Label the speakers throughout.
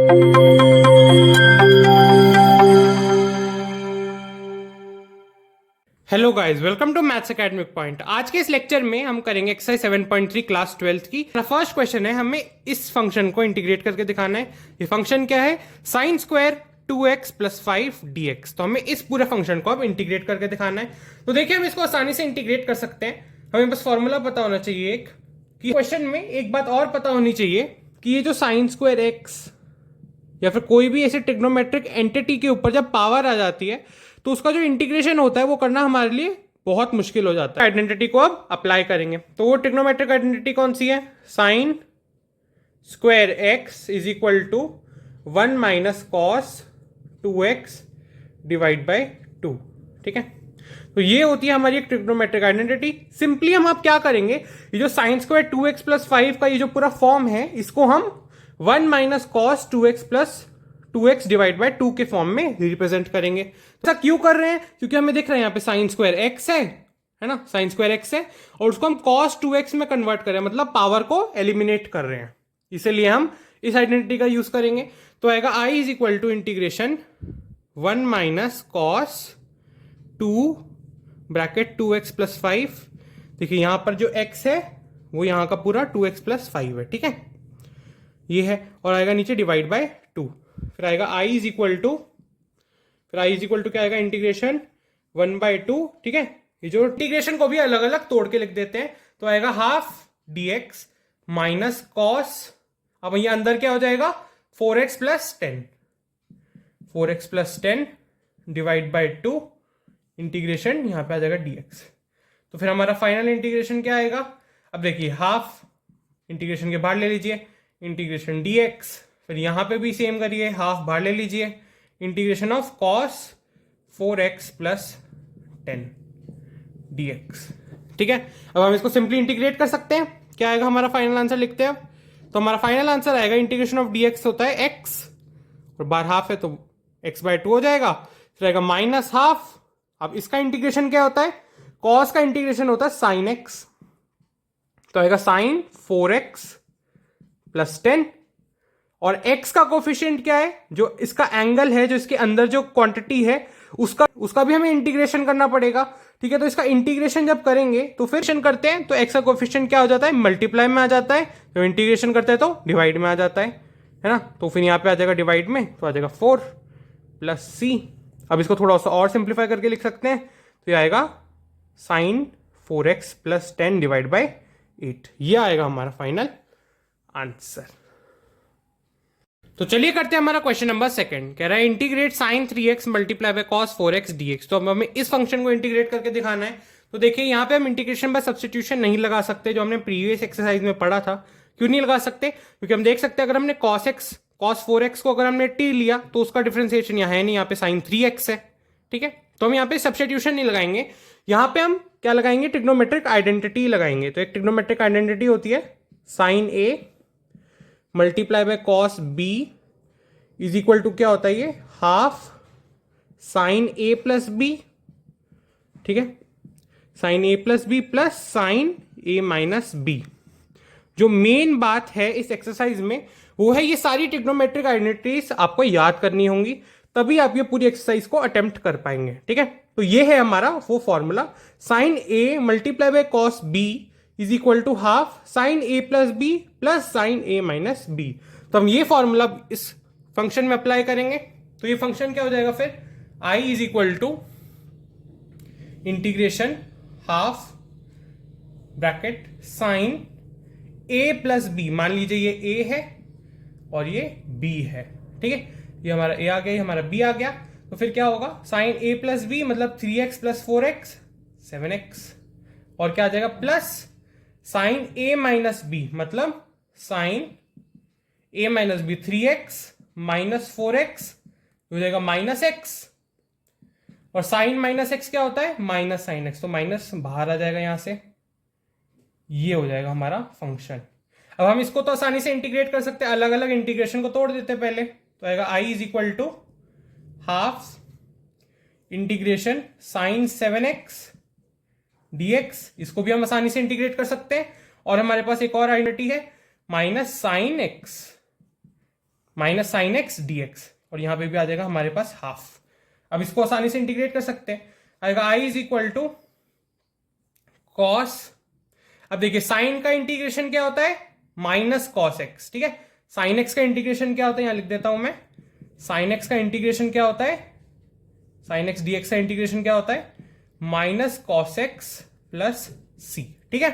Speaker 1: Hello guys, welcome to maths academic point. आज के इस लेक्चर में हम करेंगे एक्सरसाइज 7.3 क्लास 12th की। फर्स्ट क्वेश्चन है, हमें इस फंक्शन को इंटीग्रेट करके दिखाना है। ये फंक्शन क्या है? Sine square 2x plus 5 dx। तो हमें इस पूरे फंक्शन को अब इंटीग्रेट करके दिखाना है। तो देखिए, हम इसको आसानी से इंटीग्रेट कर सकते हैं। हमें बस फॉर्मूला पता होना चाहिए एक, कि क्वेश्चन में एक बात और पता होनी चाहिए कि ये जो साइन स्क्वायर एक्स या फिर कोई भी ऐसे ट्रिग्नोमेट्रिक एंटिटी के ऊपर जब पावर आ जाती है तो उसका जो इंटीग्रेशन होता है वो करना हमारे लिए बहुत मुश्किल हो जाता है। आइडेंटिटी को अब अप्लाई करेंगे तो वो ट्रिग्नोमेट्रिक आइडेंटिटी कौन सी है? Sine square x is equal to 1 minus cos 2x divide by 2। ठीक है, तो ये होती है हमारी एक ट्रिग्नोमेट्रिक आइडेंटिटी। सिंपली हम अब क्या करेंगे, ये जो साइन स्क्वायर 2x प्लस 5 का ये जो पूरा फॉर्म है इसको हम 1 minus cos 2x plus 2x divide by 2 के फॉर्म में रिप्रेजेंट करेंगे। तो ऐसा क्यों कर रहे हैं? क्योंकि हमें दिख रहा है यहाँ पे साइन स्क्वायर एक्स है ना, साइन स्क्वायर एक्स है और उसको हम कॉस 2x में कन्वर्ट कर रहे हैं, मतलब पावर को एलिमिनेट कर रहे हैं। इसीलिए हम इस आइडेंटिटी का यूज करेंगे। तो आएगा i is equal to integration 1 minus cos 2 bracket 2x plus 5। देखिए यहां पर जो x है वो यहां का पूरा 2x प्लस 5 है। ठीक है, ये है, और आएगा नीचे डिवाइड बाय 2। फिर आएगा i इज इक्वल टू, फिर i इज इक्वल टू क्या आएगा? इंटीग्रेशन 1/2। ठीक है, ये जो इंटीग्रेशन को भी अलग अलग तोड़ के लिख देते हैं तो आएगा हाफ dx माइनस कॉस, अब ये अंदर क्या हो जाएगा? 4x plus 10, 4x plus 10 divide by 2 integration यहां पे आ जाएगा dx। तो फिर हमारा फाइनल इंटीग्रेशन क्या आएगा? अब देखिए, हाफ इंटीग्रेशन के बाहर ले लीजिए, इंटीग्रेशन dx, फिर यहां पे भी सेम करिए, हाफ बाहर ले लीजिए, integration of cos 4x plus 10 dx। ठीक है, अब हम इसको सिंपली इंटीग्रेट कर सकते हैं। क्या आएगा हमारा फाइनल आंसर? लिखते हैं। तो हमारा फाइनल आंसर आएगा, इंटीग्रेशन ऑफ dx होता है x और बाहर हाफ है तो x/2 हो जाएगा। फिर आएगा माइनस हाफ। अब इसका इंटीग्रेशन क्या होता है? कॉस का इंटीग्रेशन होता है साइन x, तो आएगा साइन 4x प्लस 10, और x का कोफिशिएंट क्या है? जो इसका एंगल है, जो इसके अंदर जो क्वांटिटी है उसका भी हमें इंटीग्रेशन करना पड़ेगा। ठीक है, तो इसका इंटीग्रेशन जब करेंगे तो फिर करते हैं तो x का कोफिशिएंट क्या हो जाता है? मल्टीप्लाई में आ जाता है। तो इंटीग्रेशन करते हैं तो डिवाइड में आ जाता है ना। तो फिर यहां पे आ जाएगा डिवाइड में, तो आ जाएगा 4 प्लस c। अब इसको थोड़ा सा और सिंप्लीफाई करके लिख सकते हैं, तो ये आएगा sign 4x plus 10 divide by 8। ये आएगा हमारा फाइनल आंसर। तो चलिए करते हैं हमारा क्वेश्चन नंबर सेकंड। कह रहा है integrate sine 3x multiply by cos 4x dx। तो अब हमें इस फंक्शन को इंटीग्रेट करके दिखाना है। तो देखिए यहाँ पे हम इंटीग्रेशन बाय सब्स्टिट्यूशन नहीं लगा सकते, जो हमने प्रीवियस एक्सरसाइज में पढ़ा था। क्यों नहीं लगा सकते? क्योंकि हम देख सकते हैं अगर हमने cos 4x को अगर हमने t लिया तो उसका डिफरेंशिएशन यहाँ है नहीं, यहाँ पे साइन 3x है। ठीक है, तो हम यहाँ पे सब्स्टिट्यूशन नहीं लगाएंगे, यहाँ पे हम क्या लगाएंगे? ट्रिग्नोमेट्रिक आइडेंटिटी लगाएंगे। तो एक ट्रिग्नोमेट्रिक आइडेंटिटी होती है sine a multiply by cos b is equal to क्या होता है? ये half sine a plus b। ठीक है, sine a plus b plus sine a minus b। जो मेन बात है इस एक्सरसाइज में वो है ये सारी ट्रिग्नोमेट्रिक आइडेंटिटीज आपको याद करनी होंगी, तभी आप ये पूरी एक्सरसाइज को अटेम्प्ट कर पाएंगे। ठीक है, तो ये है हमारा वो formula, sine a multiply by cos b is equal to half sine a plus b plus sine a minus b। तो हम ये फॉर्मूला इस फंक्शन में अप्लाई करेंगे तो ये फंक्शन क्या हो जाएगा? फिर i is equal to integration half bracket sine a plus b। मान लीजिए ये a है और ये b है। ठीक है, ये हमारा a आ गया, ये हमारा b आ गया। तो फिर क्या होगा? साइन a प्लस b मतलब 3x प्लस 4x 7x, और क्या आ जाएगा? Plus sine a minus b मतलब sine a minus b 3x minus 4x हो जाएगा माइनस x, और साइन माइनस x क्या होता है? माइनस साइन x, तो माइनस बाहर आ जाएगा यहां से। ये हो जाएगा हमारा फंक्शन। अब हम इसको तो आसानी से इंटीग्रेट कर सकते हैं, अलग अलग इंटीग्रेशन को तोड़ देते हैं पहले। तो आएगा i is equal to half integration sine 7x dx। इसको भी हम आसानी से इंटीग्रेट कर सकते हैं। और हमारे पास एक और आइडेंटिटी है minus sine x minus sine x d x, और यहाँ पे भी आ जाएगा हमारे पास हाफ। अब इसको आसानी से इंटीग्रेट कर सकते हैं, आएगा I is equal to cos, अब देखिए साइन का इंटीग्रेशन क्या होता है, माइनस कॉस एक्स, ठीक है। साइन एक्स का इंटीग्रेशन क्या होता है, यहां लिख देता हूं मैं, साइन एक्स का इंटीग्रेशन क्या होता है, साइन एक्स डीएक्स का इंटीग्रेशन क्या होता है, minus cos x plus c, ठीक है।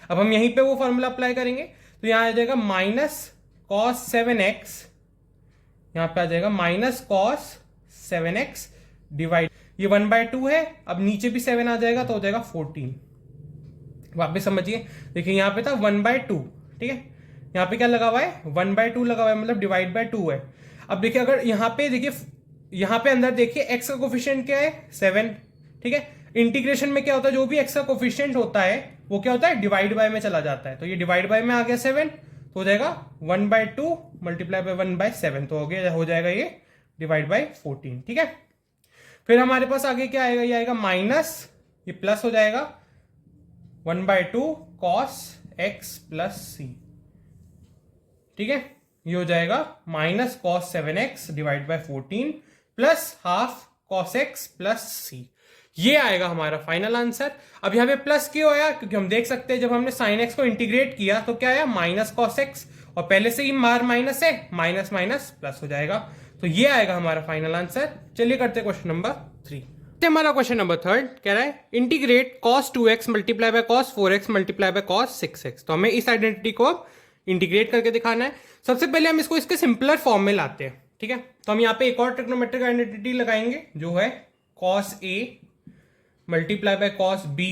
Speaker 1: अब हम यहीं पे वो फॉर्मूला अप्लाई करेंगे, तो यहां आ जाएगा माइनस कॉस 7x, यहां पे आ जाएगा माइनस कॉस 7x डिवाइड, ये 1/2 है, अब नीचे भी 7 आ जाएगा तो हो जाएगा 14। वापस समझिए, देखिए यहां पे था 1/2, ठीक है, यहां पे क्या लगा हुआ है, 1/2 लगा हुआ है, मतलब डिवाइड बाय 2 है। अब देखिए अगर यहां पे देखिए, यहां पे अंदर देखिए x का कोफिशिएंट क्या है, 7, ठीक है। इंटीग्रेशन में क्या होता है, जो भी x का कोफिशिएंट होता है वो क्या होता है, डिवाइड बाय में चला जाता है, तो ये डिवाइड बाय में आ गया 7, तो हो जाएगा 1/2 मल्टीप्लाई बाय 1/7, तो हो जाएगा ये डिवाइड बाय 14, ठीक है। फिर हमारे पास आगे क्या आएगा, ये आएगा माइनस, ये प्लस हो जाएगा 1/2 कॉस एक्स प्लस सी, ठीक है। ये हो जाएगा minus cos 7x divide by 14 plus half cos x plus c, ये आएगा हमारा फाइनल आंसर। अब यहां पे प्लस क्यों आया, क्योंकि हम देख सकते हैं जब हमने साइन एक्स को इंटीग्रेट किया तो क्या आया, माइनस कॉस एक्स, और पहले से ही मार माइनस है, माइनस माइनस प्लस हो जाएगा, तो ये आएगा हमारा फाइनल आंसर। चलिए करते हैं क्वेश्चन नंबर 3। हमारा क्वेश्चन नंबर 3 कह रहा है integrate cos 2x multiply by cos 4x multiply by cos 6x, तो हमें इस आइडेंटिटी को अब इंटीग्रेट करके दिखाना है। सबसे पहले हम इसको इसके सिंपलर फॉर्म में लाते हैं, ठीक है। तो हम यहाँ पे एक और ट्रिग्नोमेट्रिक आइडेंटिटी लगाएंगे जो है cos a multiply by cos b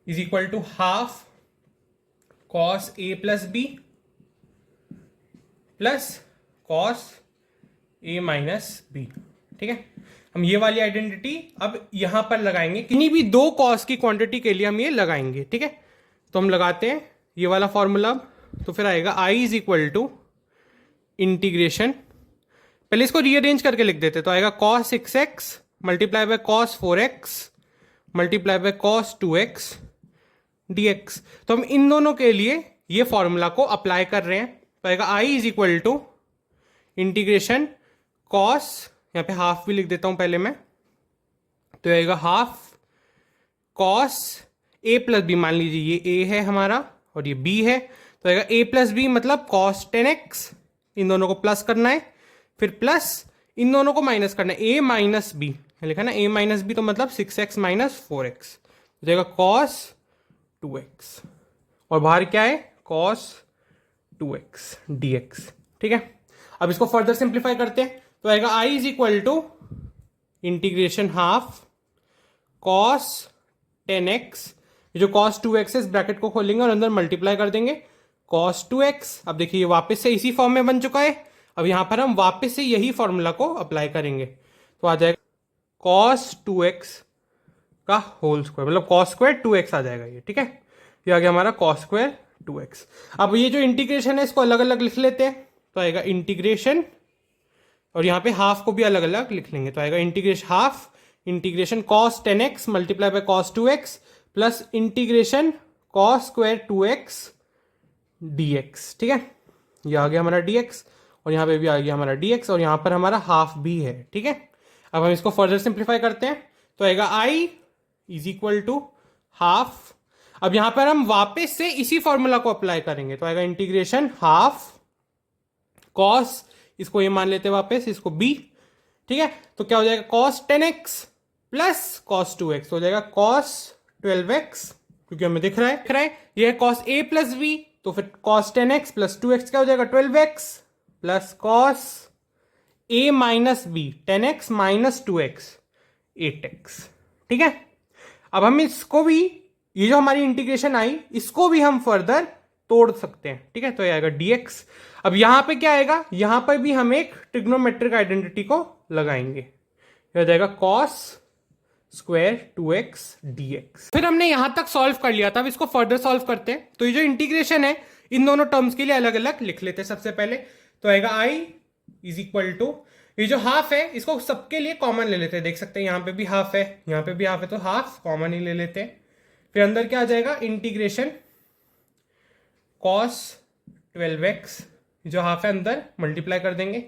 Speaker 1: is equal to half cos a plus b plus cos a minus b, ठीक है। हम ये वाली आइडेंटिटी अब यहां पर लगाएंगे, किन्हीं भी दो कॉस की क्वांटिटी के लिए हम ये लगाएंगे, ठीक है। तो हम लगाते हैं ये वाला फॉर्मूला, तो फिर आएगा i is equal to integration, पहले इसको रीअरेंज करके लिख देते, तो आएगा cos 6x multiply by cos 4x multiply by cos 2x dx। तो हम इन दोनों के लिए ये फॉर्मूला को अप्लाई कर रहे हैं, तो आएगा i is equal to integration cos, यहाँ पे हाफ भी लिख देता हूं पहले मैं, तो आएगा half cos a plus b, मान लीजिए ये a है हमारा और ये b है, तो आएगा a प्लस बी मतलब cos 10x, इन दोनों को प्लस करना है, फिर प्लस इन दोनों को माइनस करना है, a माइनस बी लिखा ना, a माइनस बी तो मतलब 6x माइनस 4x, हो जाएगा cos 2x, और बाहर क्या है cos 2x dx, ठीक है। अब इसको फर्दर सिंप्लीफाई करते हैं, तो आएगा i is equal to integration half cos 10x, ये जो cos 2x है इस ब्रैकेट को खोलेंगे और अंदर मल्टीप्लाई कर देंगे cos 2x। अब देखिए ये वापस से इसी फॉर्म में बन चुका है, अब यहां पर हम वापस से यही फॉर्मूला को अप्लाई करेंगे, तो आ जाएगा cos 2x का होल स्क्वायर, मतलब cos स्क्वायर 2x आ जाएगा ये, ठीक है। ये आ गया हमारा cos स्क्वायर 2x। अब ये जो इंटीग्रेशन है इसको अलग अलग लिख लेते हैं, तो आएगा इंटीग्रेशन, और यहाँ पे हाफ को भी अलग अलग लिख लेंगे, तो आएगा integration half integration cos 10x multiply by cos 2x plus integration cos square 2x dx, ठीक है। ये आ गया हमारा dx, और यहाँ पे भी आ गया हमारा dx, और यहाँ पर हमारा हाफ भी है, ठीक है। अब हम इसको फर्दर सिंप्लीफाई करते हैं, तो आएगा i is equal to half, अब यहां पर हम वापस से इसी फॉर्मूला को अप्लाई करेंगे, तो आएगा इंटीग्रेशन हाफ cos, इसको ये मान लेते हैं वापस, इसको b, ठीक है। तो क्या हो जाएगा cos 10x plus cos 2x, हो जाएगा cos 12x, क्योंकि हमें दिख रहा है ये है cos a प्लस b, तो फिर cos 10x प्लस 2x क्या हो जाएगा 12x plus cos a minus b 10x minus 2x 8x, ठीक है। अब हम इसको भी, ये जो हमारी इंटीग्रेशन आई इसको भी हम फर्दर तोड़ सकते हैं, ठीक है। तो ये आएगा dx। अब यहां पे क्या आएगा, यहां पर भी हम एक ट्रिग्नोमेट्रिक आइडेंटिटी को लगाएंगे, ये हो जाएगा cos स्क्वायर 2x dx। फिर हमने यहां तक सॉल्व कर लिया था, अब इसको फर्दर सॉल्व करते हैं, तो ये जो इंटीग्रेशन है इन दोनों टर्म्स के लिए अलग अलग लिख लेते हैं सबसे पहले, तो आएगा i इज इक्वल टू, ये जो हाफ है इसको सबके लिए कॉमन ले लेते हैं, देख सकते हैं यहां पे भी हाफ है, यहां पे भी हाफ है, तो हाफ कॉमन ही ले लेते हैं। फिर अंदर क्या आ जाएगा इंटीग्रेशन cos 12x जो हाफ है अंदर मल्टीप्लाई कर देंगे,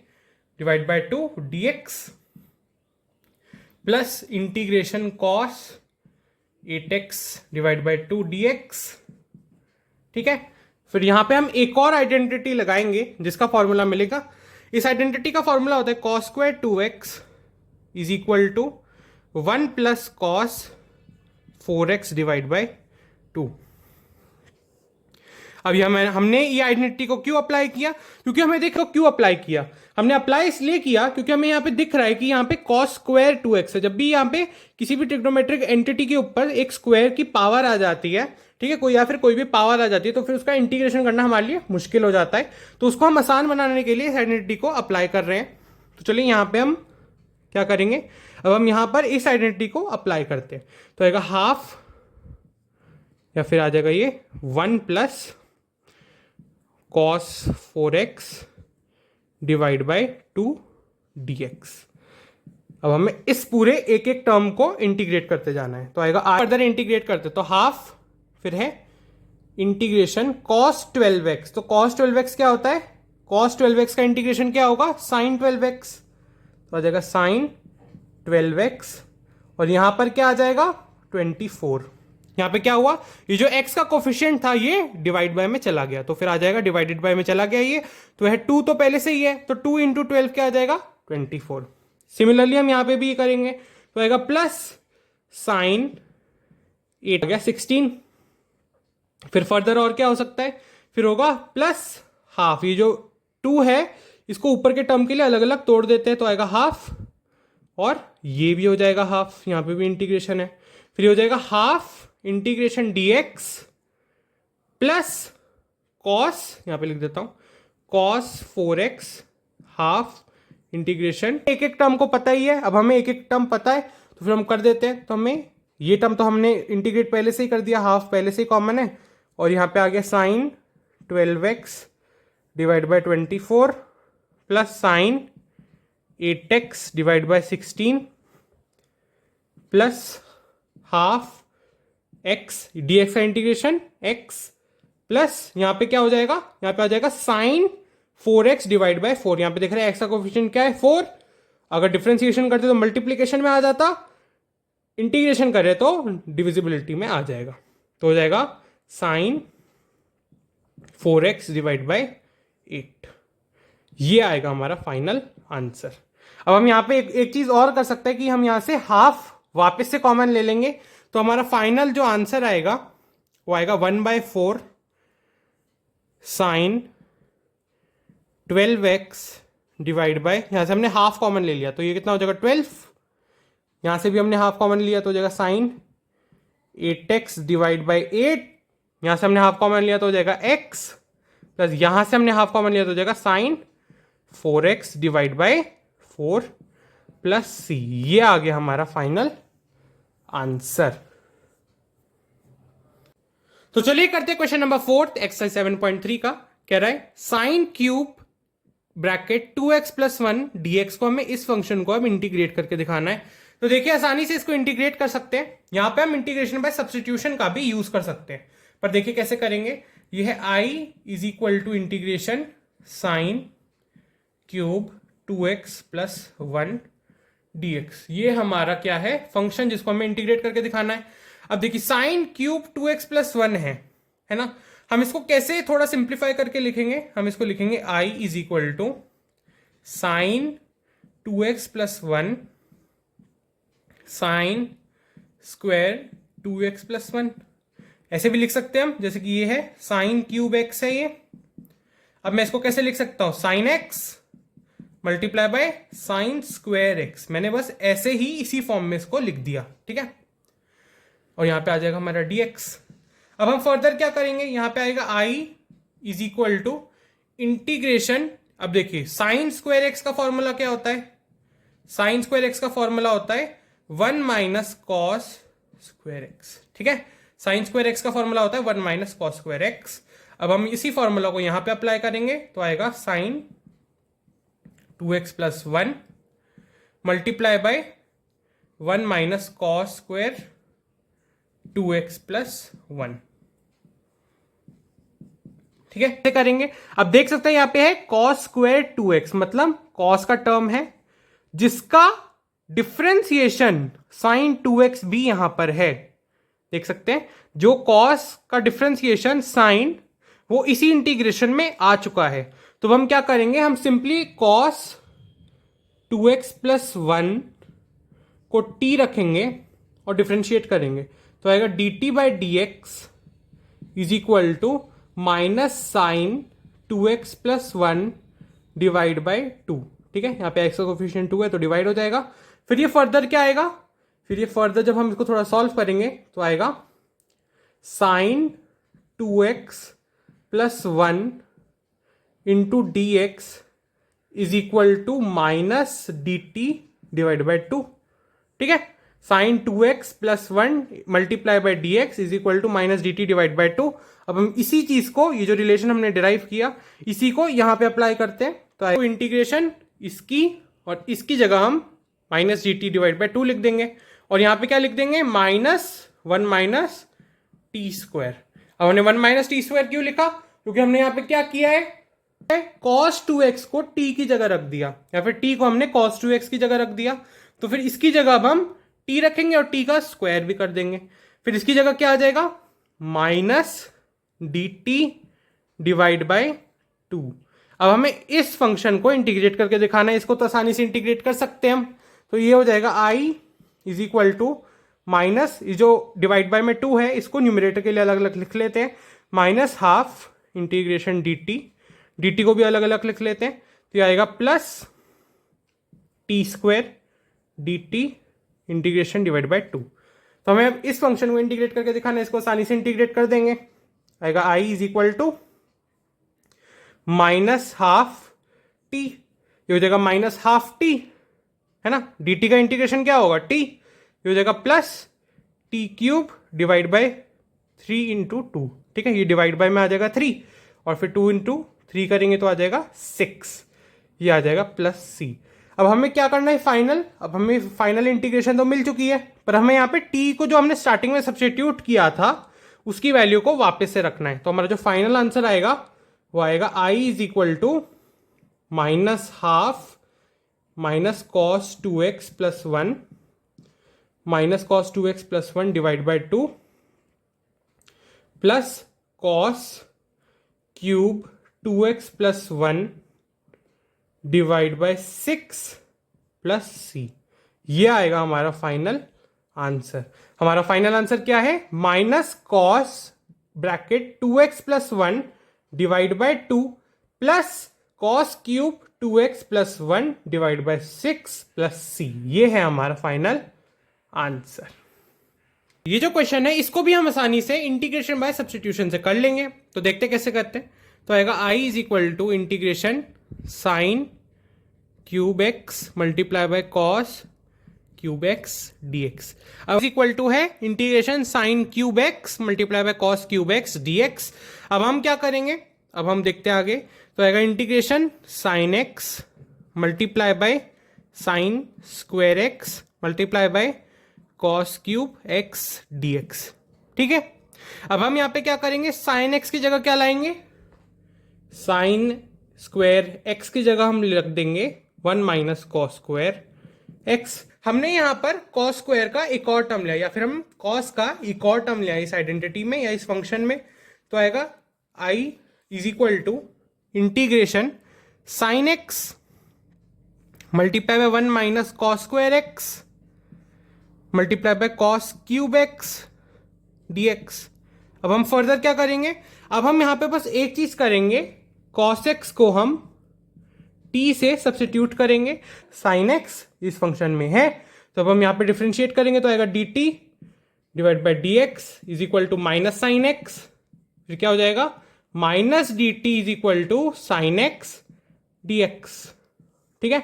Speaker 1: divide by 2 dx plus integration cos 8x divide by 2 dx। ठीक है, फिर यहां पे हम एक और आइडेंटिटी लगाएंगे जिसका फॉर्मूला मिलेगा। इस आइडेंटिटी का फॉर्मूला होता है cos square 2x is equal to 1 plus cos 4x divide by 2। अभी हमने ये आइडेंटिटी को क्यों अप्लाई किया, क्योंकि हमें देखो क्यों अप्लाई किया, हमने अप्लाई इसलिए किया क्योंकि हमें यहाँ पे दिख रहा है कि यहाँ पे कॉस स्क्वायर 2x है। जब भी यहाँ पे किसी भी ट्रिग्नोमेट्रिक एंटिटी के ऊपर एक स्क्वायर की पावर आ जाती है, ठीक है, कोई या फिर कोई भी पावर आ जाती है, तो फिर उसका इंटीग्रेशन करना हमारे लिए मुश्किल हो जाता है। तो उसको हम आसान बनाने के लिए इस आइडेंटिटी को अप्लाई कर रहे हैं। तो चलिए यहाँ पे हम क्या करेंगे, अब हम यहाँ पर इस आइडेंटिटी को अप्लाई करते हैं। तो आएगा हाफ या फिर आ जाएगा ये 1 plus cos 4x divide by 2 dx। अब हमें इस पूरे एक एक टर्म को इंटीग्रेट करते जाना है। तो आएगा फर्दर इंटीग्रेट करते, तो हाफ फिर है इंटीग्रेशन cos 12x। तो cos 12x क्या होता है, cos 12x का इंटीग्रेशन क्या होगा, sin 12x। तो आ जाएगा sin 12x और यहां पर क्या आ जाएगा 24। यहां पे क्या हुआ, ये जो x का कोफिशिएंट था ये डिवाइड बाय में चला गया, तो फिर आ जाएगा डिवाइडेड बाय में चला गया ये, तो है 2 तो पहले से ही है, तो 2 इंटू 12 क्या आ जाएगा 24। सिमिलरली हम यहां पे भी करेंगे, तो आएगा प्लस साइन 8 आ गया 16। फिर फर्दर और क्या हो सकता है, फिर होगा प्लस हाफ, ये जो 2 है इसको ऊपर के टर्म के लिए अलग अलग तोड़ देते हैं, तो आएगा हाफ और ये भी हो जाएगा हाफ, यहां पे भी इंटीग्रेशन है। फिर हो जाएगा half integration dx plus cos, यहां पे लिख देता हूं कॉस 4x हाफ इंटीग्रेशन, एक एक टर्म को पता ही है, अब हमें एक एक टर्म पता है तो फिर हम कर देते हैं। तो हमें ये टर्म तो हमने इंटीग्रेट पहले से ही कर दिया, हाफ पहले से ही कॉमन है, और यहां पे आ गया sine 12x divide by 24 plus sine 8x divide by 16 plus half x dx का इंटीग्रेशन x प्लस यहां पे क्या हो जाएगा, यहां पे आ जाएगा साइन 4x डिवाइड बाय 4। यहां पे देख रहे हैं x का कोफिशिएंट क्या है 4, अगर डिफरेंशिएशन करते तो मल्टीप्लीकेशन में आ जाता, इंटीग्रेशन करे तो डिविजिबिलिटी में आ जाएगा, तो हो जाएगा साइन 4x डिवाइड बाय 8। ये आएगा हमारा फाइनल आंसर। अब हम यहां पे एक चीज और कर सकते हैं कि हम यहां से हाफ वापस से कॉमन ले लेंगे, तो हमारा फाइनल जो आंसर आएगा वो आएगा 1/4 साइन 12x डिवाइड बाय, यहां से हमने हाफ कॉमन ले लिया तो ये कितना हो जाएगा 12, यहां से भी हमने हाफ कॉमन लिया तो हो जाएगा साइन 8x डिवाइड बाय 8, यहां से हमने हाफ कॉमन लिया तो हो जाएगा x प्लस यहां से हमने हाफ कॉमन लिया तो हो जाएगा sine 4x divide by 4 plus c। ये आ गया हमारा फाइनल आंसर। तो चलिए करते हैं क्वेश्चन नंबर 4 एक्सरसाइज 7.3 का। कह रहा है sine cube bracket 2x plus 1 dx को हमें इस फंक्शन को अब इंटीग्रेट करके दिखाना है। तो देखिए आसानी से इसको इंटीग्रेट कर सकते हैं, यहां पे हम इंटीग्रेशन बाय सब्स्टिट्यूशन का भी यूज कर सकते हैं, पर देखिए कैसे करेंगे। ये है i is equal to integration sine cube 2x plus 1 dx। ये हमारा क्या है फंक्शन जिसको हमें इंटीग्रेट करके दिखाना है। अब देखिए साइन क्यूब 2x प्लस 1 है ना, हम इसको कैसे थोड़ा सिंप्लीफाई करके लिखेंगे, हम इसको लिखेंगे i is equal to sine 2x plus 1 sine square 2x plus 1। ऐसे भी लिख सकते हैं हम, जैसे कि ये है साइन क्यूब x है ये। अब मैं इसको कैसे लिख सकता हूं, sine x multiply by sine square x. मैंने बस ऐसे ही इसी फॉर्म में इसको लिख दिया, ठीक है, और यहां पे आ जाएगा हमारा dx। अब हम फर्दर क्या करेंगे, यहां पे आएगा i is equal to integration. अब देखिए साइन स्क्वायर एक्स का फॉर्मूला क्या होता है, साइन स्क्वायर एक्स का फॉर्मूला होता है 1 माइनस कॉस स्क्वायर एक्स, ठीक है, साइन स्क्वायर एक्स का फॉर्मूला होता है 1 माइनस कॉस स्क्वायर एक्स। अब हम इसी फॉर्मूला को यहां पे अप्लाई करेंगे, तो आएगा sine 2x plus 1 multiply by 1 minus cos square 2x plus 1। ठीक है, ऐसे करेंगे। अब देख सकते हैं यहाँ पे है कॉस स्क्वायर 2x, मतलब कॉस का टर्म है जिसका डिफ्रेंसिएशन साइन 2x भी यहां पर है। देख सकते हैं जो कॉस का डिफ्रेंसिएशन साइन वो इसी इंटीग्रेशन में आ चुका है। तो हम क्या करेंगे, हम सिंपली कॉस 2x प्लस 1 को t रखेंगे और डिफ्रेंशिएट करेंगे, तो आएगा dt by d x is equal to minus sine 2x plus 1 divide by 2। ठीक है, यहाँ पे x का कोफिशिएंट 2 है तो डिवाइड हो जाएगा। फिर ये फर्दर क्या आएगा, फिर ये फर्दर जब हम इसको थोड़ा सॉल्व करेंगे तो आएगा sine 2x plus 1 into d x is equal to minus d t divide by 2। ठीक है, sine 2x plus 1 multiply by d x is equal to minus d t divide by 2। अब हम इसी चीज को, ये जो रिलेशन हमने डिराइव किया, इसी को यहां पे अप्लाई करते हैं तो इंटीग्रेशन इसकी और इसकी जगह हम minus d t divide by 2 लिख देंगे और यहां पे क्या लिख देंगे, माइनस 1 माइनस टी स्क्वायर। अब हमने 1 माइनस टी स्क्वायर क्यों लिखा, क्योंकि हमने यहां पे क्या किया है, cos 2x को t की जगह रख दिया, या फिर t को हमने cos 2x की जगह रख दिया। तो फिर इसकी जगह अब हम t रखेंगे और t का स्क्वायर भी कर देंगे। फिर इसकी जगह क्या आ जाएगा, minus d t divide by 2। अब हमें इस फंक्शन को इंटीग्रेट करके दिखाना है, इसको तो आसानी से इंटीग्रेट कर सकते हैं हम। तो ये हो जाएगा i is equal to minus, जो डिवाइड बाय में 2 है इसको न्यूमरेटर के लिए अलग अलग लिख लेते हैं, minus half integration D T को भी अलग अलग लिख लेते हैं, तो ये आएगा plus T square D T integration divide by 2। तो हमें अब इस फंक्शन को इंटीग्रेट करके दिखाना है, इसको आसानी से इंटीग्रेट कर देंगे। आएगा i is equal to minus half t, ये हो जाएगा माइनस हाफ टी, है ना, डी टी का इंटीग्रेशन क्या होगा टी, ये हो जाएगा plus T cube divide by 3 into 2। ठीक है, ये डिवाइड बाय में आ जाएगा 3 और फिर 2 इंटू 3 करेंगे तो आ जाएगा 6, ये आ जाएगा प्लस सी। अब हमें क्या करना है फाइनल, अब हमें फाइनल इंटीग्रेशन तो मिल चुकी है, पर हमें यहाँ पे टी को जो हमने स्टार्टिंग में सब्स्टिट्यूट किया था उसकी वैल्यू को वापस से रखना है। तो हमारा जो फाइनल आंसर आएगा वो आएगा i is equal to minus half minus cos 2x plus 1 minus cos 2x plus 1 divide by 2 plus cos cube 2x plus 1 divide by 6 plus c. ये आएगा हमारा फाइनल आंसर। हमारा फाइनल आंसर क्या है, minus cos bracket 2x plus 1 divide by 2 plus cos cube 2x plus 1 divide by 6 plus c. ये है हमारा final answer. ये जो क्वेश्चन है इसको भी हम आसानी से इंटीग्रेशन बाय सब्स्टिट्यूशन से कर लेंगे, तो देखते कैसे करते हैं। तो आएगा i is equal to integration sine cube x multiply by cos cube x d x. अब इक्वल टू है integration sine cube x multiply by cos cube x d x. अब हम क्या करेंगे, अब हम देखते हैं आगे। तो आएगा integration sine x multiply by sine square x multiply by cos cube x d x. ठीक है, अब हम यहाँ पे क्या करेंगे, साइन एक्स की जगह क्या लाएंगे, साइन स्क्वायर एक्स की जगह हम रख देंगे 1 माइनस कॉस स्क्वायर एक्स। हमने यहां पर कॉस स्क्वायर का एक और टर्म लिया, या फिर हम कॉस का एक और टर्म लिया इस आइडेंटिटी में या इस फंक्शन में। तो आएगा i is equal to integration sine x multiply by 1 minus cos square x multiply by cos cube x d x. अब हम फर्दर क्या करेंगे, अब हम यहां पे बस एक चीज करेंगे, कॉस एक्स को हम t से सब्स्टिट्यूट करेंगे, साइन एक्स इस फंक्शन में है तो अब हम यहां पे डिफरेंशिएट करेंगे तो आएगा dt divide by dx is equal to minus sine x, फिर क्या हो जाएगा minus dt is equal to sine x dx। ठीक है,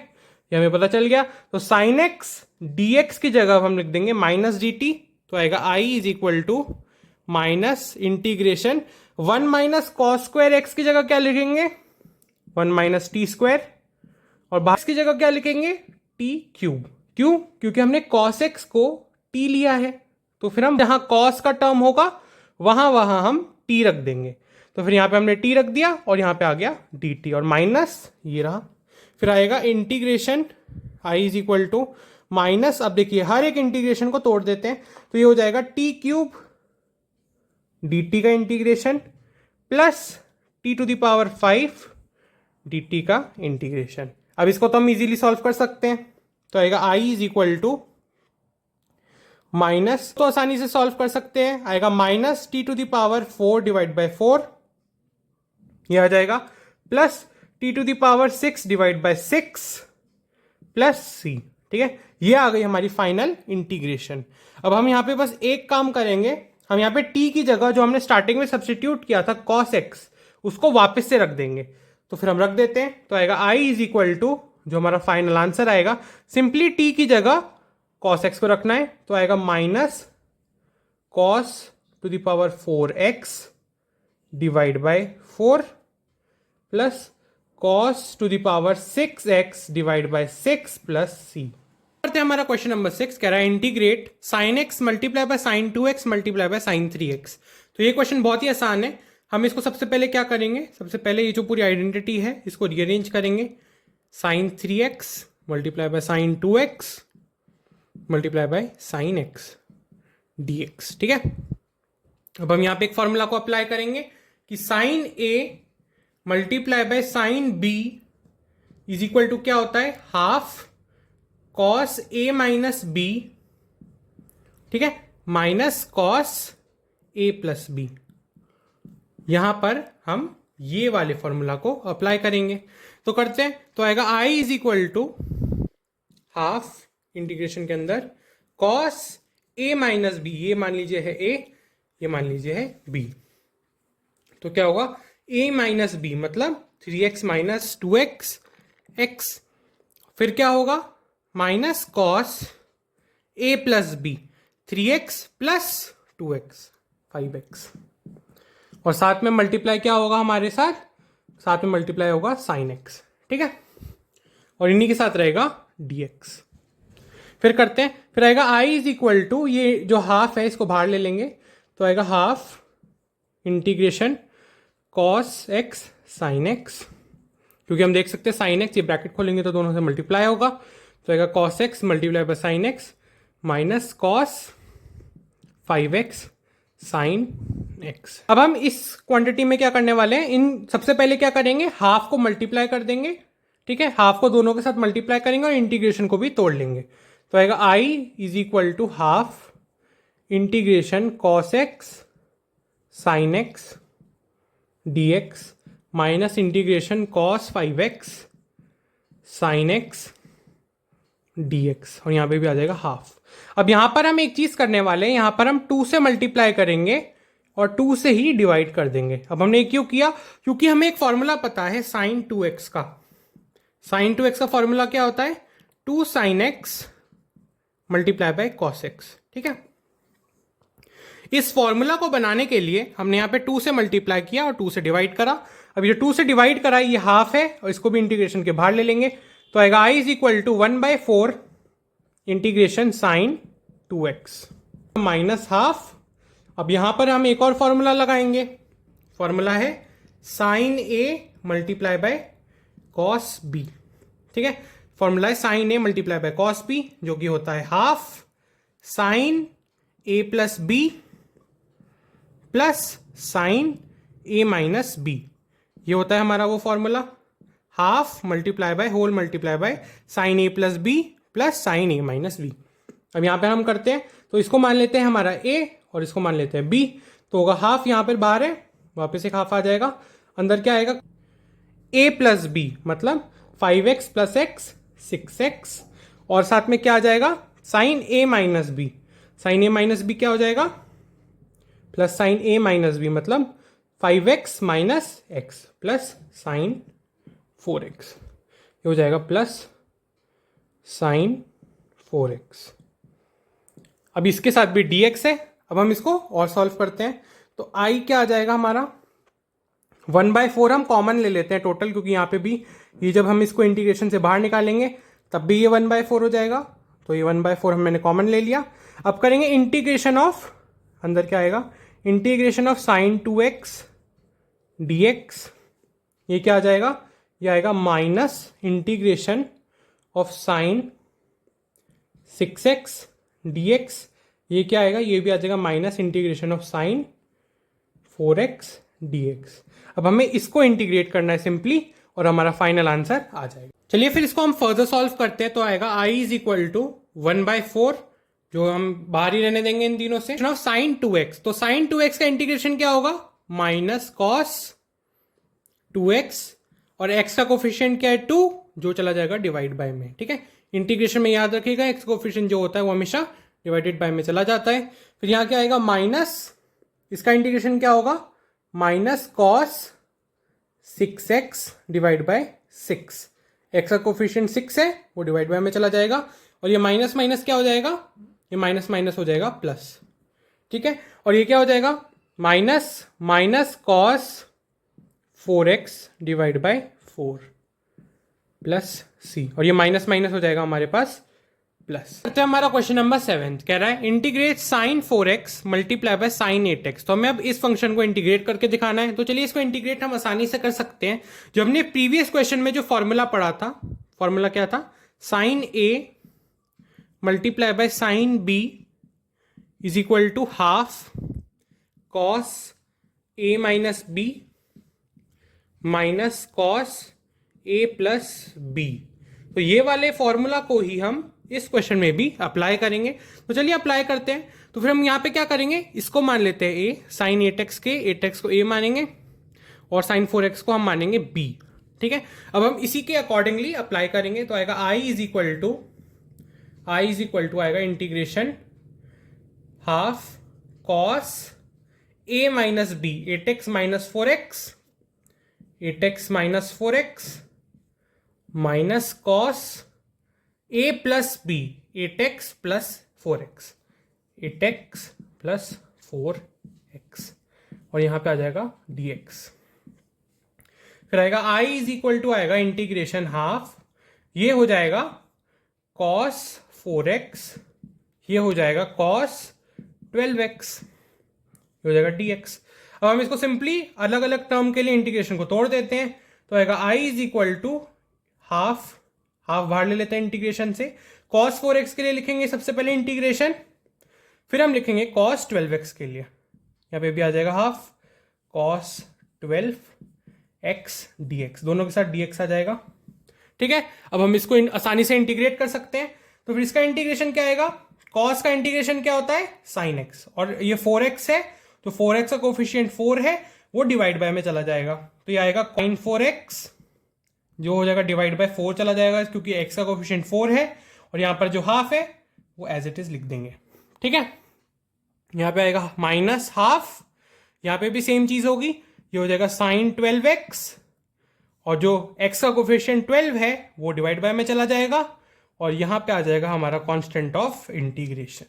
Speaker 1: ये हमें पता चल गया। तो साइन एक्स dx की जगह हम लिख देंगे माइनस dt, तो आएगा i is equal to minus integration 1 minus cos square x की जगह क्या लिखेंगे 1 माइनस टी स्क्वायर, और बाहर की जगह क्या लिखेंगे टी क्यूब। क्यों, क्योंकि हमने कॉस एक्स को टी लिया है, तो फिर हम जहां कॉस का टर्म होगा वहां हम टी रख देंगे। तो फिर यहाँ पे हमने t रख दिया और यहाँ पे आ गया dt और माइनस ये रहा। फिर आएगा integration i is equal to minus, अब देखिए हर एक इंटीग्रेशन को तोड़ देते हैं तो ये हो जाएगा टी क्यूब dt का integration plus t to the power 5 dt का इंटीग्रेशन। अब इसको तो हम इजीली सॉल्व कर सकते हैं, तो आएगा i is equal to minus, तो आसानी से सॉल्व कर सकते हैं, आएगा minus t to the power 4 divide by 4, ये आ जाएगा plus t to the power 6 divide by 6 plus c. ठीक है, ये आ गई हमारी फाइनल इंटीग्रेशन। अब हम यहां पे बस एक काम करेंगे, हम यहां पे t की जगह जो हमने स्टार्टिंग में सब्स्टिट्यूट किया था cos x, उसको वापस से रख देंगे। तो फिर हम रख देते हैं, तो आएगा i इज इक्वल टू, जो हमारा फाइनल आंसर आएगा, सिंपली t की जगह cos x को रखना है, तो आएगा minus cos to the power 4x divide by 4 plus cos to the power 6x divide by 6 plus c। करते हैं हमारा क्वेश्चन नंबर 6, कह रहा है integrate sin x multiply by sin 2x multiply by sin 3x। तो ये question बहुत ही आसान है। हम इसको सबसे पहले क्या करेंगे, सबसे पहले ये जो पूरी आइडेंटिटी है इसको रीअरेंज करेंगे, sin 3x multiply by sin 2x multiply by sin x dx। ठीक है, अब हम यहाँ पे एक फॉर्मूला को अप्लाई करेंगे कि sin a multiply by sin b is equal to क्या होता है, half cos a minus b, ठीक है, minus cos a plus b। यहां पर हम ये वाले फॉर्मूला को अप्लाई करेंगे, तो करते हैं, तो आएगा i is equal to half integration के अंदर cos a माइनस b, ये मान लीजिए है a, ये मान लीजिए है b, तो क्या होगा a माइनस b मतलब 3x माइनस 2x x, फिर क्या होगा minus cos a plus b 3x plus 2x 5x, और साथ में मल्टीप्लाई क्या होगा हमारे साथ, साथ में मल्टीप्लाई होगा sin x। ठीक है, और इन्हीं के साथ रहेगा dx। फिर करते हैं, फिर आएगा i इज इक्वल टू, ये जो हाफ है इसको बाहर ले लेंगे, तो आएगा half integration cos x sin x, क्योंकि हम देख सकते हैं sin x, ये ब्रैकेट खोलेंगे तो दोनों से मल्टीप्लाई होगा, तो आएगा cos x multiply by sin x minus cos 5x sin x। अब हम इस क्वांटिटी में क्या करने वाले हैं, इन सबसे पहले क्या करेंगे, हाफ को मल्टीप्लाई कर देंगे। ठीक है, हाफ को दोनों के साथ मल्टीप्लाई करेंगे और इंटीग्रेशन को भी तोड़ लेंगे, तो आएगा i is equal to half integration cos x sin x dx minus integration cos 5x sin x dx, और यहां पे भी आ जाएगा हाफ। अब यहां पर हम एक चीज करने वाले हैं, यहां पर हम 2 से मल्टीप्लाई करेंगे और 2 से ही डिवाइड कर देंगे। अब हमने क्यों किया, क्योंकि हमें एक फॉर्मूला पता है sin 2x का, sin 2x का फॉर्मूला क्या होता है, 2 sin x multiply by cos x। ठीक है, इस फॉर्मूला को बनाने के लिए हमने यहाँ पे 2 से मल्टीप्लाई किया और 2 से डिवाइड करा। अब ये 2 से डिवाइड करा, ये हाफ है और इसको भी इंटीग्रेशन के बाहर ले लेंगे, तो आएगा i is equal to 1/4 integration sin 2x minus half. अब यहां पर हम एक और फॉर्मूला लगाएंगे, फॉर्मूला है sin a multiply by cos b। ठीक है, फॉर्मूला है sin a multiply by cos b, जो कि होता है half sin a plus b plus sin a minus b, ये होता है हमारा वो formula, half multiply by whole multiply by sin a plus b plus sin a minus b। अब यहां पे हम करते हैं, तो इसको मान लेते हैं हमारा a और इसको मान लेते हैं b, तो होगा हाफ, यहां पर बाहर है, वापस एक हाफ आ जाएगा, अंदर क्या आएगा a प्लस b मतलब 5x प्लस x 6x, और साथ में क्या आ जाएगा sin a minus b, sin a minus b क्या हो जाएगा plus sin a minus b मतलब 5x minus x plus sin 4x, ये हो जाएगा प्लस sin 4x। अब इसके साथ भी dx है। अब हम इसको और सॉल्व करते हैं, तो i क्या आ जाएगा हमारा 1/4, हम कॉमन ले लेते हैं टोटल, क्योंकि यहाँ पे भी ये जब हम इसको इंटीग्रेशन से बाहर निकालेंगे तब भी ये 1/4 हो जाएगा, तो ये 1/4 मैंने कॉमन ले लिया। अब करेंगे इंटीग्रेशन ऑफ, अंदर क्या आएगा integration of sin 2x dx, ये क्या आ जाएगा, ये आएगा minus integration of sine 6x dx, ये क्या आएगा, ये भी आ जाएगा minus integration of sine 4x dx। अब हमें इसको इंटीग्रेट करना है सिंपली और हमारा फाइनल आंसर आ जाएगा। चलिए फिर इसको हम फर्दर सॉल्व करते हैं। तो आएगा I इज इक्वल टू 1/4, जो हम बाहर ही रहने देंगे इन तीनों से। नाउ साइन 2x, तो साइन 2x का इंटीग्रेशन क्या होगा, माइनस कॉस 2x, और x का कोफिशिएंट क्या है 2, जो चला जाएगा डिवाइड बाय में। ठीक है, इंटीग्रेशन में याद रखिएगा x कोफिशिएंट जो होता है वो हमेशा डिवाइडेड बाय में चला जाता है। फिर यहाँ क्या आएगा माइनस, इसका इंटीग्रेशन क्या होगा, minus cos 6x divide by 6, x का कोफिशिएंट 6 है वो डिवाइड बाय में चला जाएगा, और ये माइनस माइनस क्या हो जाएगा, ये माइनस माइनस हो जाएगा प्लस। ठीक है, और ये क्या हो जाएगा, minus minus cos 4x divide by 4 plus c, और ये माइनस माइनस हो जाएगा हमारे पास प्लस। करते हैं हमारा क्वेश्चन नंबर 7, कह रहा है integrate sine 4x multiply by sine 8x। तो हमें अब इस फंक्शन को इंटीग्रेट करके दिखाना है। तो चलिए इसको इंटीग्रेट हम आसानी से कर सकते हैं। जो हमने प्रीवियस क्वेश्चन में जो फॉर्मूला पढ़ा था, फॉर्मूला क्या था, sine a multiply by sine b is equal to half cos a minus b minus cos a plus b। तो ये वाले फॉर्मूला को ही हम इस क्वेश्चन में भी अप्लाई करेंगे। तो चलिए अप्लाई करते हैं। तो फिर हम यहाँ पे क्या करेंगे, इसको मान लेते हैं a, साइन 8x के 8x को a मानेंगे और साइन 4x को हम मानेंगे b। ठीक है, अब हम इसी के अकॉर्डिंगली अप्लाई करेंगे। तो आएगा I इज इक्वल टू आएगा integration half cos a minus b, 8x minus 4x, 8x minus 4x minus cos a plus b, 8x plus 4x, 8x plus 4x, और यहां पे आ जाएगा dx। फिर आएगा I इज इक्वल टू आएगा integration half, ये हो जाएगा cos 4x, ये हो जाएगा cos 12x, ये हो जाएगा dx। अब हम इसको सिंपली अलग अलग टर्म के लिए इंटीग्रेशन को तोड़ देते हैं। तो आएगा I is equal to half बाहर ले लेते हैं इंटीग्रेशन से, cos 4x के लिए लिखेंगे सबसे पहले इंटीग्रेशन, फिर हम लिखेंगे cos 12x के लिए, यहाँ पे भी आ जाएगा हाफ cos 12x dx, दोनों के साथ dx आ जाएगा। ठीक है, अब हम इसको आसानी से इंटीग्रेट कर सकते हैं। तो फिर इसका इंटीग्रेशन क्या आएगा, cos का इंटीग्रेशन क्या होता है sin x, और ये 4x है तो 4x का कोफिशिएंट 4 है वो डिवाइड बाय में चला जाएगा। तो ये आएगा sin 4x, जो हो जाएगा डिवाइड बाय 4 चला जाएगा क्योंकि x का कोफिशिएंट 4 है, और यहाँ पर जो हाफ है वो एज इट इज लिख देंगे। ठीक है, यहाँ पे आएगा माइनस हाफ, यहाँ पे भी सेम चीज होगी, ये हो जाएगा साइन 12x, और जो x का कोफिशिएंट 12 है वो डिवाइड बाय में चला जाएगा, और यहाँ पे आ जाएगा हमारा कांस्टेंट ऑफ इंटीग्रेशन।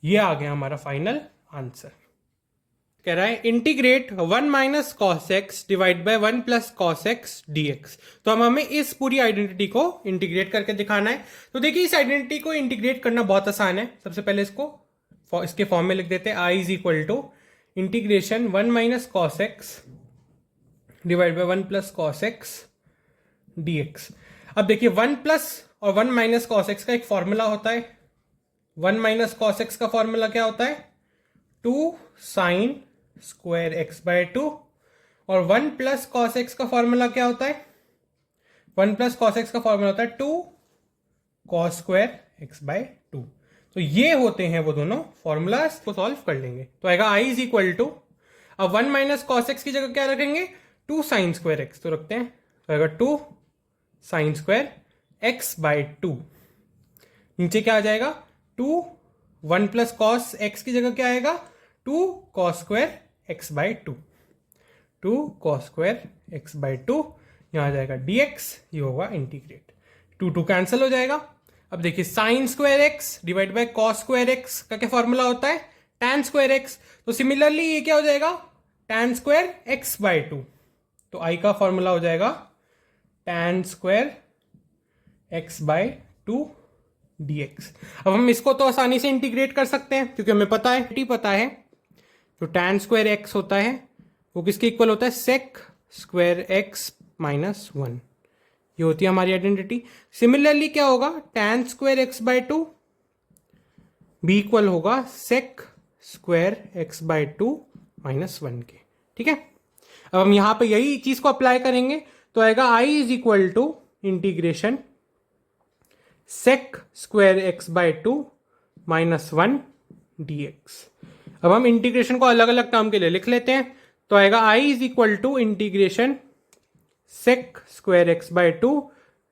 Speaker 1: ये आ गया हमारा फाइनल आंसर। कह रहा है integrate 1 minus cos x divide by 1 plus cos x dx। तो हम हमें इस पूरी आइडेंटिटी को इंटीग्रेट करके दिखाना है। तो देखिए इस आइडेंटिटी को इंटीग्रेट करना बहुत आसान है। सबसे पहले इसके फॉर्म में लिख देते हैं, I is equal to integration 1 minus cos x divide by 1 plus cos x dx। अब देखिए 1 प्लस और 1 माइनस कॉस एक्स का एक फॉर्मूला होता है। 1 माइनस कॉस एक्स का फॉर्मूला क्या होता है, 2 साइन स्क्वायर एक्स बाय 2, और 1 प्लस कॉस एक्स का फॉर्मूला क्या होता है, 1 प्लस कॉस एक्स का फॉर्मूला होता है 2 कॉस स्क्वायर एक्स बाय 2। तो ये होते हैं वो दोनों फॉर्मूलाज को सॉल्व कर लेंगे। तो आएगा I इज इक्वल टू, अब 1 माइनस कॉस एक्स की जगह क्या रखेंगे, 2 साइन स्क्वायर एक्स, तो रखते हैं। तो आएगा 2 साइन स्क्वायर एक्स बाय 2, नीचे क्या आ जाएगा 2, 1 प्लस कॉस एक्स की जगह क्या आएगा 2 cos square x by 2, 2 cos square x by 2, यहाँ आ जाएगा dx, ये होगा इंटीग्रेट, 2 कैंसिल हो जाएगा। अब देखिए sine square x divide by cos square x का क्या फॉर्मूला होता है, tan स्क्वायर एक्स। तो सिमिलरली ये क्या हो जाएगा, tan स्क्वायर एक्स बाय 2। तो I का फॉर्मूला हो जाएगा tan square x by 2 dx। अब हम इसको तो आसानी से इंटीग्रेट कर सकते हैं क्योंकि हमें पता है जो tan स्क्वायर एक्स होता है वो किसके इक्वल होता है, सेक स्क्वायर एक्स माइनस 1। ये होती है हमारी आइडेंटिटी। सिमिलरली क्या होगा, tan square x by 2 be equal होगा sec square x by 2 minus 1 के। ठीक है, अब हम यहां पे यही चीज को अप्लाई करेंगे तो आएगा i is equal to integration sec square x by 2 minus 1 dx। अब हम इंटीग्रेशन को अलग अलग टर्म के लिए लिख लेते हैं तो आएगा i is equal to integration sec square x by 2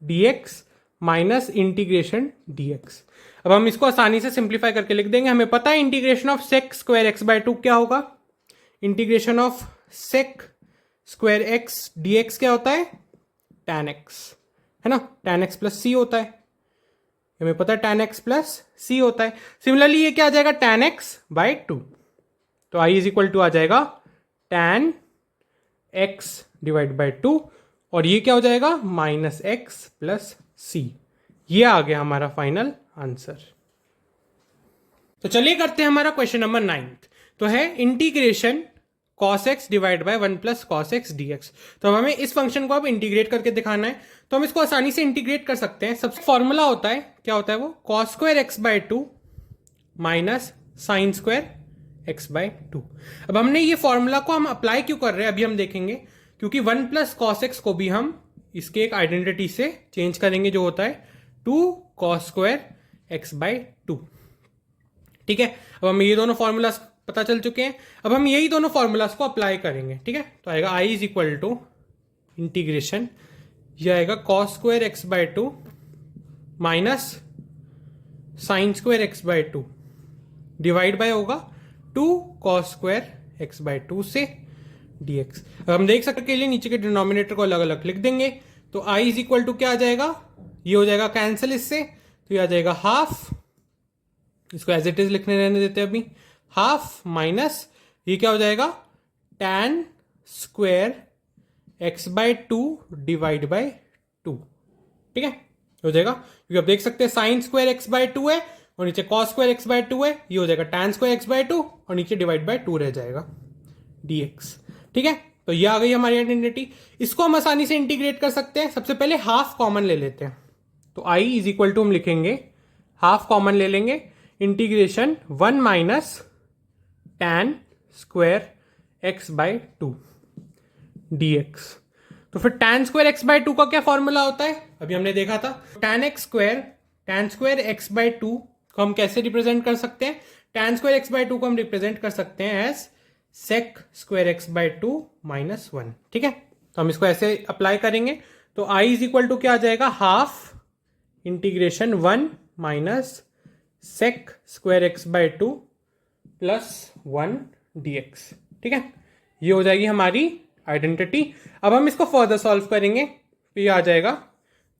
Speaker 1: dx minus integration dx। अब हम इसको आसानी से सिंप्लीफाई करके लिख देंगे। हमें पता है integration of sec square x by 2 क्या होगा, integration of sec square x dx क्या होता है, tan x, है ना, tan x प्लस सी होता है। हमें पता है tan x प्लस सी होता है। सिमिलरली ये क्या आ जाएगा, tan x बाय 2, तो i इज इक्वल टू आ जाएगा tan x डिवाइड बाय 2 और ये क्या हो जाएगा, माइनस एक्स प्लस सी। ये आ गया हमारा फाइनल आंसर। तो चलिए करते हैं हमारा क्वेश्चन नंबर 9। तो है integration cos x divide by 1 plus cos x dx। तो अब हमें इस फंक्शन को अब इंटीग्रेट करके दिखाना है, तो हम इसको आसानी से इंटीग्रेट कर सकते हैं। सबसे फॉर्मूला होता है, क्या होता है वो, cos square x by 2 minus sine square x by 2। अब हमने ये फॉर्मूला को हम अप्लाई क्यों कर रहे हैं अभी हम देखेंगे, क्योंकि 1 प्लस cos x को भी हम इसके एक आइडेंटिटी से चेंज करेंगे जो होता है 2 cos स्क्वायर एक्स बाय 2। ठीक है, अब हम ये दोनों फॉर्मूला पता चल चुके हैं, अब हम यही दोनों फॉर्मूलाज को अप्लाई करेंगे। ठीक है, तो आएगा i is equal to integration, ये आएगा cos square x by 2 minus sine square x by 2 divide by होगा 2 cos स्क्वायर एक्स बाय 2 से dx। अब हम देख सकते हैं नीचे के डिनोमिनेटर को अलग अलग लिख देंगे तो i इज इक्वल टू क्या आ जाएगा, ये हो जाएगा कैंसिल इससे, तो ये आ जाएगा हाफ, इसको एज इट इज लिखने रहने देते हैं अभी, हाफ माइनस ये क्या हो जाएगा, tan square x by 2 divide by 2। ठीक है, हो जाएगा, क्योंकि आप देख सकते हैं साइन स्क्वायर एक्स बाय 2 है और नीचे cos स्क्वायर एक्स बाय 2 है, ये हो जाएगा tan स्क्वायर एक्स बाय 2 और नीचे डिवाइड बाय 2 रह जाएगा dx। ठीक है, तो ये आ गई हमारी आइडेंटिटी। इसको हम आसानी से इंटीग्रेट कर सकते हैं। सबसे पहले हाफ कॉमन ले लेते हैं, तो i इज इक्वल टू हम लिखेंगे, हाफ कॉमन ले लेंगे, integration 1 minus tan square x by 2 dx। तो फिर tan स्क्वायर एक्स बाय 2 का क्या फॉर्मूला होता है, अभी हमने देखा था, tan स्क्वायर एक्स बाय 2 को हम कैसे रिप्रेजेंट कर सकते हैं, tan स्क्वायर एक्स बाय 2 को हम रिप्रेजेंट कर सकते हैं as sec square x by 2 minus 1। ठीक है, तो हम इसको ऐसे अप्लाई करेंगे तो i इज इक्वल टू क्या आ जाएगा, half integration 1 minus sec square x by 2 plus 1 dx। ठीक है, ये हो जाएगी हमारी आइडेंटिटी। अब हम इसको फर्दर सॉल्व करेंगे तो ये आ जाएगा,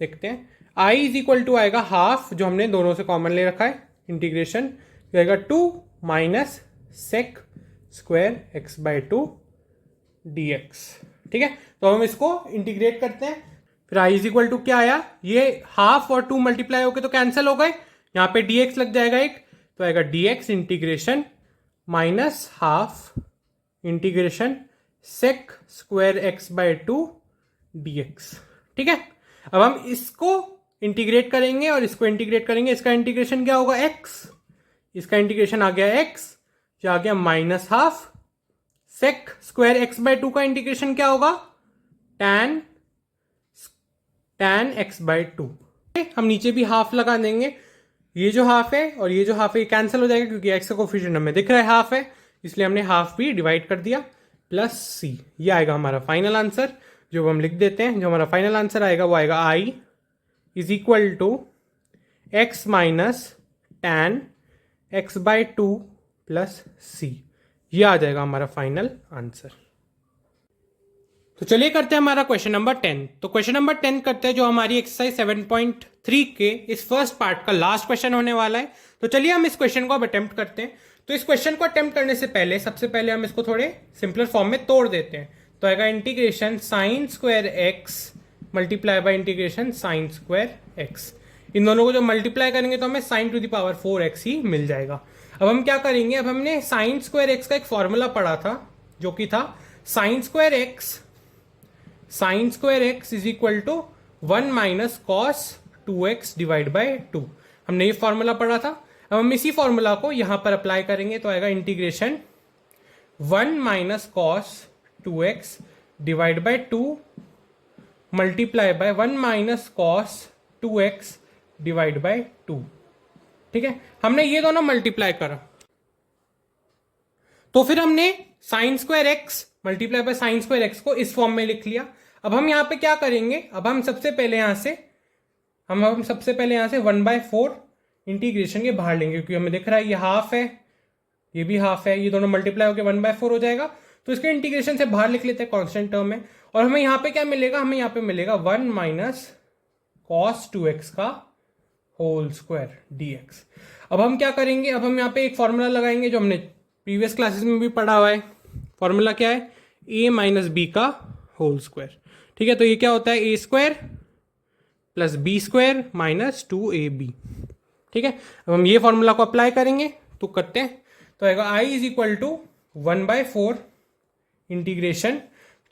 Speaker 1: देखते हैं, i इज इक्वल टू आएगा हाफ, जो हमने दोनों से कॉमन ले रखा है, इंटीग्रेशन आएगा 2 minus sec square x by 2 dx। ठीक है, तो हम इसको इंटीग्रेट करते हैं, फिर i इज इक्वल टू क्या आया, ये हाफ और 2 मल्टीप्लाई होके तो कैंसिल हो गए, यहाँ पे dx लग जाएगा एक, तो आएगा dx integration minus half integration sec square x by 2 dx। ठीक है, अब हम इसको इंटीग्रेट करेंगे और इसको इंटीग्रेट करेंगे, इसका इंटीग्रेशन क्या होगा, x, इसका इंटीग्रेशन आ गया x, जो आ गया minus half, sec square x by 2 का इंटीग्रेशन क्या होगा, tan x बाय 2। हम नीचे भी हाफ लगा देंगे, ये जो हाफ है और ये जो हाफ है कैंसिल हो जाएगा, क्योंकि x का कोफिशिएंट हमें दिख रहा है हाफ है, इसलिए हमने हाफ भी डिवाइड कर दिया, प्लस c। ये आएगा हमारा फाइनल आंसर, जो हम लिख देते हैं, जो हमारा फाइनल आंसर आएगा वो आएगा i is equal to x minus tan x by 2 plus c। ये आ जाएगा हमारा फाइनल आंसर। तो चलिए करते हैं हमारा क्वेश्चन नंबर 10। तो क्वेश्चन नंबर 10 करते हैं, जो हमारी एक्सरसाइज 7.3 के इस फर्स्ट पार्ट का लास्ट क्वेश्चन होने वाला है। तो चलिए हम इस क्वेश्चन को अब अटेम्प्ट करते हैं। तो इस क्वेश्चन को अटेम्प्ट करने से पहले सबसे पहले हम इसको थोड़े सिंपलर फॉर्म में तोड़ देते हैं। तो आएगा integration sine square x multiply by integration sine square x. इन दोनों को जो मल्टीप्लाई करेंगे तो हमें sine to the power 4x ही मिल जाएगा। अब हम क्या करेंगे, अब हमने साइन स्क्वायर एक्स का एक फॉर्मूला पढ़ा था, जो कि था sine square x is equal to 1 minus cos 2x divide by 2। हमने ये फॉर्मूला पढ़ा था। अब हम इसी फॉर्मूला को यहां पर अप्लाई करेंगे तो आएगा integration 1 minus cos 2x divide by 2 multiply by 1 minus cos 2x divide by 2। ठीक है, हमने ये दोनों मल्टीप्लाई करा तो फिर हमने sign square x multiply by sine square x को इस फॉर्म में लिख लिया। अब हम यहां पे क्या करेंगे, अब हम सबसे पहले यहां से 1/4 इंटीग्रेशन के बाहर लेंगे, क्योंकि हमें दिख रहा है ये हाफ है, ये भी हाफ है, ये दोनों मल्टीप्लाई होकर 1/4 हो जाएगा। तो इसके इंटीग्रेशन से बाहर लिख लेते हैं कांस्टेंट टर्म में, और हमें यहाँ पे क्या मिलेगा, हमें यहाँ पे मिलेगा 1 माइनस कॉस 2x का होल स्क्वायर dx। अब हम क्या करेंगे, अब हम यहाँ पे एक फॉर्मूला लगाएंगे जो हमने प्रीवियस क्लासेस में भी पढ़ा हुआ है। फॉर्मूला क्या है, a माइनस बी का होल स्क्वायर। ठीक है, तो ये क्या होता है, a square plus B square minus 2ab। ठीक है, अब हम ये फॉर्मूला को अप्लाई करेंगे तो करते हैं, तो आएगा i is equal to 1/4 integration,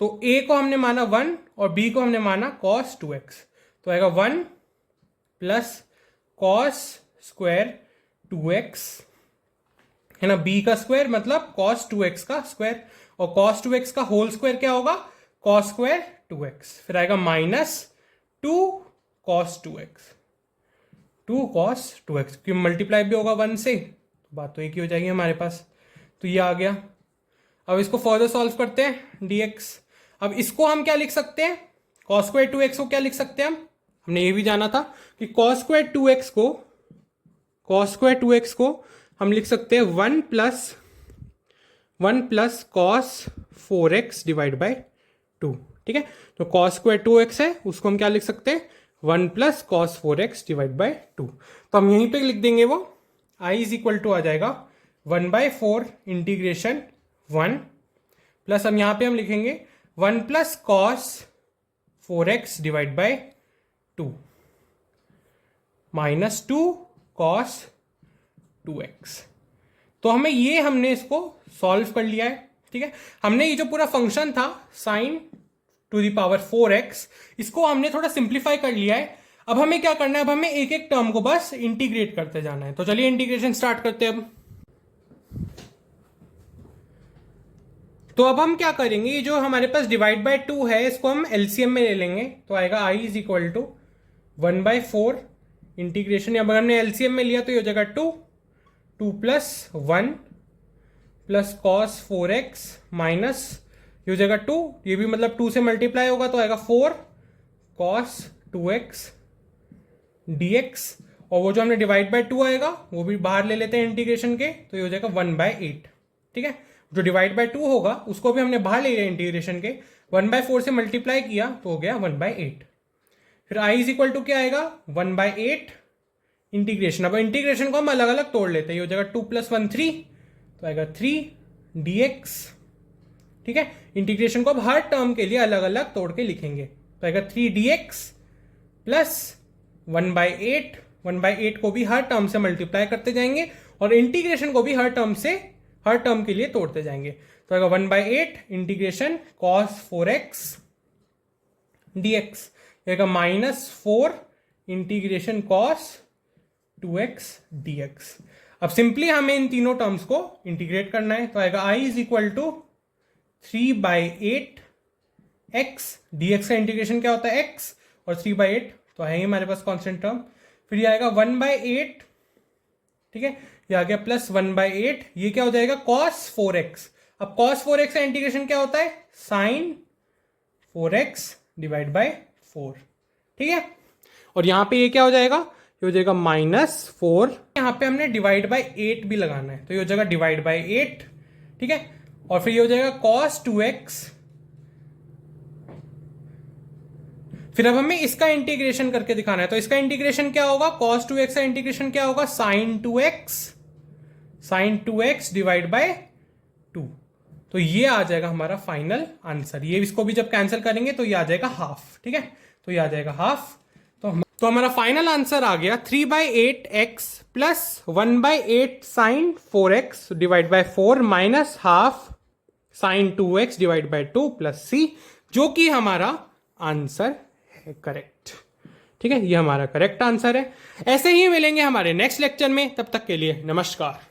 Speaker 1: तो a को हमने माना 1 और b को हमने माना cos 2x, तो आएगा 1 प्लस cos स्क्वायर 2x है ना, b का स्क्वायर मतलब cos 2x का स्क्वायर, और cos 2x का होल स्क्वायर क्या होगा, cos स्क्वायर 2x, फिर आएगा माइनस 2 cos 2x, क्योंकि मल्टीप्लाई भी होगा 1 से, तो बात तो एक ही हो जाएगी हमारे पास। तो ये आ गया। अब इसको फर्दर सॉल्व करते हैं dx। अब इसको हम क्या लिख सकते हैं, cos स्क्वायर 2x को क्या लिख सकते हैं हमने ये भी जाना था कि cos स्क्वायर 2x को हम लिख सकते हैं 1 plus cos 4x divide by 2। ठीक है, तो cos स्क्वायर 2x है, उसको हम क्या लिख सकते हैं, 1 plus cos 4x divide by 2। तो हम यहीं पे लिख देंगे वो i इज इक्वल टू आ जाएगा 1/4 इंटीग्रेशन 1 प्लस हम यहां पे हम लिखेंगे 1 plus cos 4x divide by 2 minus 2 cos 2x। तो हमने इसको सॉल्व कर लिया है। ठीक है, हमने ये जो पूरा फंक्शन था sin to the power 4x, इसको हमने थोड़ा सिंप्लीफाई कर लिया है। अब हमें क्या करना है, अब हमें एक एक टर्म को बस इंटीग्रेट करते जाना है। तो चलिए इंटीग्रेशन स्टार्ट करते हैं। अब हम क्या करेंगे, ये जो हमारे पास डिवाइड बाय 2 है, इसको हम एलसीएम में ले लेंगे, तो आएगा i is equal to 1/4 integration, अब अगर हमने एलसीएम में लिया तो ये हो जाएगा 2 plus 1 plus cos 4x minus ये हो जाएगा 2, ये भी मतलब 2 से मल्टीप्लाई होगा तो आएगा 4 cos 2x dx, और वो जो हमने डिवाइड बाय 2 आएगा वो भी बाहर ले लेते हैं इंटीग्रेशन के, तो ये हो जाएगा 1/8। ठीक है, जो डिवाइड बाय 2 होगा उसको भी हमने बाहर ले लिया इंटीग्रेशन के, 1/4 से मल्टीप्लाई किया तो हो गया 1/8। फिर i इज इक्वल टू क्या आएगा, 1/8 इंटीग्रेशन। अब इंटीग्रेशन को हम अलग अलग तोड़ लेते हैं, ये हो जाएगा 2 + 1 3, तो आएगा 3 dx। ठीक है, इंटीग्रेशन को अब हर टर्म के लिए अलग अलग तोड़ के लिखेंगे, तो आएगा 3 dx प्लस 1/8 को भी हर टर्म से मल्टीप्लाई करते जाएंगे और इंटीग्रेशन को भी हर टर्म के लिए तोड़ते जाएंगे, तो आएगा 1/8 इंटीग्रेशन cos 4x dx, आएगा -4 इंटीग्रेशन cos 2x dx। अब सिंपली हमें इन तीनों टर्म्स को इंटीग्रेट करना है, तो आएगा i is equal to 3/8 x, dx का इंटीग्रेशन क्या होता है x, और 3/8 तो है हमारे पास कांस्टेंट टर्म। फिर ये आएगा 1/8, ठीक है, ये आ गया प्लस 1/8, ये क्या हो जाएगा cos 4x। अब cos 4x का इंटीग्रेशन क्या होता है, sin 4x डिवाइड बाय 4। ठीक है, और यहां पे ये क्या हो जाएगा, ये हो जाएगा -4, यहां पे हमने डिवाइड बाय 8 भी लगाना है, तो ये हो जाएगा डिवाइड बाय 8। ठीक है, और फिर ये हो जाएगा cos 2x। फिर अब हमें इसका इंटीग्रेशन करके दिखाना है, तो इसका इंटीग्रेशन क्या होगा, cos 2x का इंटीग्रेशन क्या होगा, sin 2x डिवाइड बाय 2। तो ये आ जाएगा हमारा फाइनल आंसर। ये इसको भी जब कैंसिल करेंगे तो ये आ जाएगा हाफ। ठीक है, तो ये आ जाएगा हाफ। तो हमारा फाइनल आंसर आ गया 3/8x plus 1/8 sin 4x divide by 4 minus half sine 2x divide by 2 plus C, जो कि हमारा आंसर है करेक्ट। ठीक है, ये हमारा करेक्ट आंसर है। ऐसे ही मिलेंगे हमारे नेक्स्ट लेक्चर में, तब तक के लिए नमस्कार।